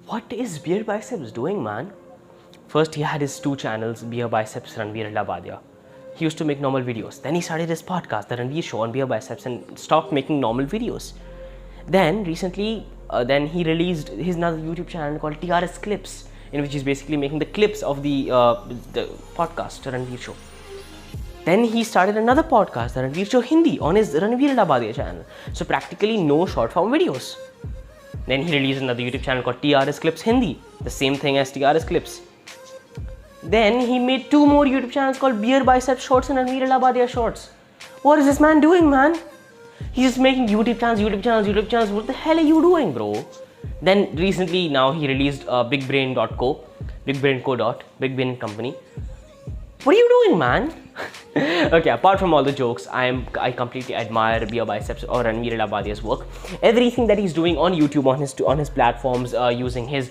What is Beer Biceps doing, man? First, he had his two channels, Beer Biceps, Ranveer Labadia. He used to make normal videos. Then he started his podcast, The Ranveer Show, on Beer Biceps, and stopped making normal videos. Then recently, he released his another YouTube channel called TRS Clips, in which he's basically making the clips of the podcast, The Ranveer Show. Then he started another podcast, The Ranveer Show Hindi, on his Ranveer Labadia channel. So practically no short form videos. Then he released another YouTube channel called TRS Clips Hindi, the same thing as TRS Clips. Then he made two more YouTube channels called Beer Biceps Shorts and Ranveer Labadia Shorts. What is this man doing, man? He's just making YouTube channels. What the hell are you doing, bro? Then recently, now he released BigBrain.co, Big Brain Company. What are you doing, man? Okay, apart from all the jokes, I completely admire Beer Biceps or Ranveer Labadia's work. Everything that he's doing on YouTube, on his platforms, using his,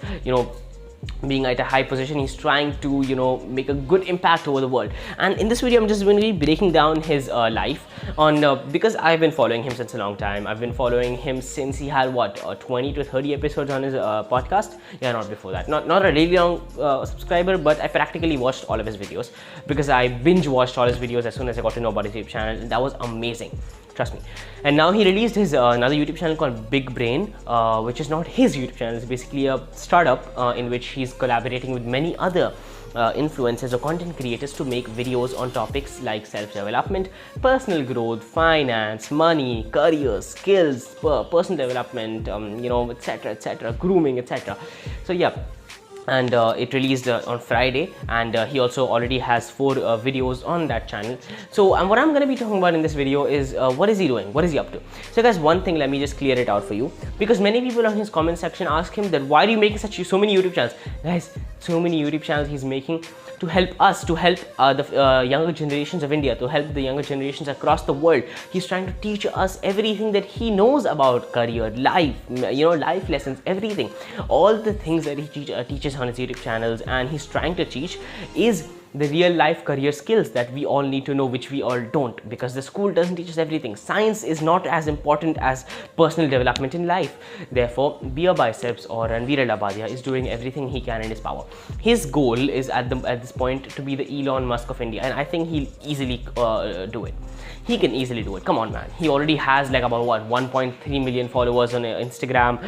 being at a high position, he's trying to, make a good impact over the world. And in this video, I'm just going to be breaking down his life on because I've been following him since a long time. I've been following him since he had 20 to 30 episodes on his podcast. Yeah, not before that. Not a really long subscriber, but I practically watched all of his videos because I binge watched all his videos as soon as I got to know about his YouTube channel, and that was amazing. Trust me. And now he released his another YouTube channel called Big Brain, which is not his YouTube channel. It's basically a startup in which he's collaborating with many other influencers or content creators to make videos on topics like self-development, personal growth, finance, money, career, skills, personal development, etc., grooming, etc. So yeah. And it released on Friday, and he also already has 4 videos on that channel. So what I'm going to be talking about in this video is what is he doing, what is he up to. So guys, one thing, let me just clear it out for you, because many people on his comment section ask him that why do you make so many YouTube channels. Guys, so many YouTube channels he's making to help us, to help the younger generations of India, to help the younger generations across the world. He's trying to teach us everything that he knows about career, life, life lessons, everything. All the things that he teaches on his YouTube channels, and he's trying to teach is the real life career skills that we all need to know, which we all don't, because the school doesn't teach us everything. Science is not as important as personal development in life. Therefore, Beer Biceps or Ranveer Labadia is doing everything he can in his power. His goal is at this point to be the Elon Musk of India, and I think he'll easily do it. He can easily do it. Come on, man. He already has like about 1.3 million followers on Instagram.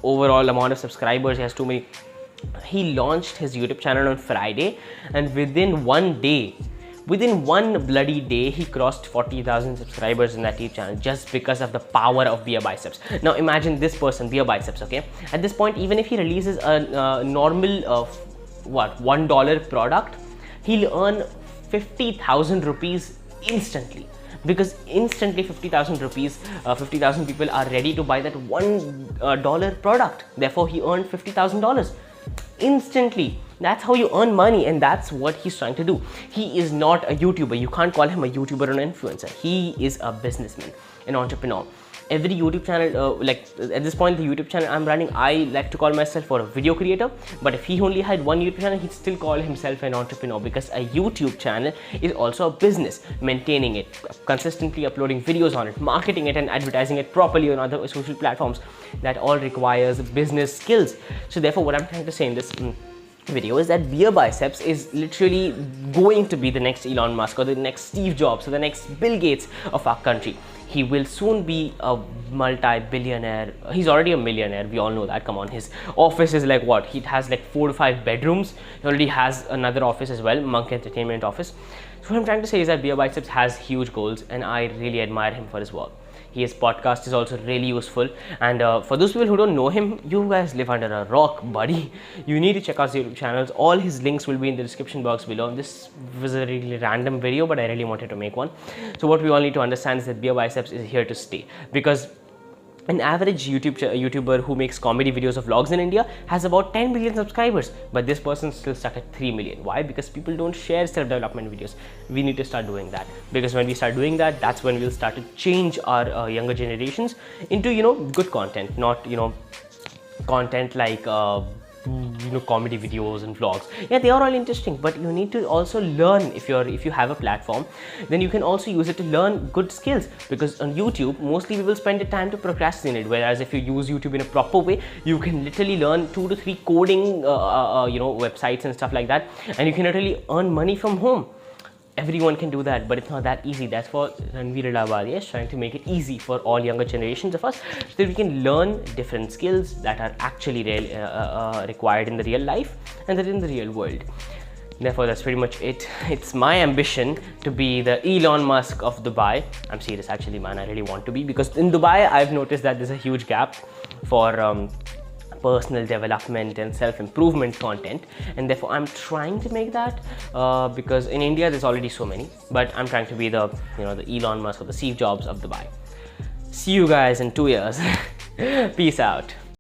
Overall amount of subscribers, he has too many. He launched his YouTube channel on Friday, and within one bloody day, he crossed 40,000 subscribers in that YouTube channel just because of the power of Beer Biceps. Now imagine this person, Beer Biceps, okay? At this point, even if he releases a normal $1 product, he'll earn 50,000 rupees instantly. Because instantly 50,000 rupees, 50,000 people are ready to buy that $1 product. Therefore, he earned $50,000 instantly. That's how you earn money, and that's what he's trying to do. He is not a YouTuber. You can't call him a YouTuber or an influencer. He is a businessman, an entrepreneur. Every YouTube channel, at this point, the YouTube channel I'm running, I like to call myself a video creator. But if he only had one YouTube channel, he'd still call himself an entrepreneur, because a YouTube channel is also a business. Maintaining it, consistently uploading videos on it, marketing it, and advertising it properly on other social platforms, that all requires business skills. So therefore, what I'm trying to say in this video is that Beer Biceps is literally going to be the next Elon Musk, or the next Steve Jobs, or the next Bill Gates of our country. He will soon be a multi-billionaire. He's already a millionaire. We all know that. Come on. His office is like what? He has like 4 to 5 bedrooms. He already has another office as well, Monk Entertainment office. So what I'm trying to say is that Beer Biceps has huge goals, and I really admire him for his work. His podcast is also really useful, and for those people who don't know him, you guys live under a rock, buddy. You need to check out his YouTube channels. All his links will be in the description box below. This was a really random video, but I really wanted to make one. So what we all need to understand is that Beer Biceps is here to stay, because an average YouTuber who makes comedy videos of vlogs in India has about 10 million subscribers, but this person's still stuck at 3 million. Why? Because people don't share self-development videos. We need to start doing that, because when we start doing that, that's when we'll start to change our younger generations into, good content, not, content like comedy videos and vlogs. Yeah, they are all interesting, but you need to also learn. If you have a platform, then you can also use it to learn good skills, because on YouTube mostly we will spend the time to procrastinate, whereas if you use YouTube in a proper way, you can literally learn 2 to 3 coding websites and stuff like that, and you can literally earn money from home. Everyone can do that, but it's not that easy. That's what Ranveer Adabadia is trying to make it easy for all younger generations of us, so that we can learn different skills that are actually required in the real life and that in the real world. Therefore, that's pretty much it. It's my ambition to be the Elon Musk of Dubai. I'm serious, actually, man. I really want to be, because in Dubai, I've noticed that there's a huge gap for personal development and self-improvement content, and therefore I'm trying to make that, because in India there's already so many, but I'm trying to be the the Elon Musk or the Steve Jobs of Dubai. See you guys in 2 years. Peace out.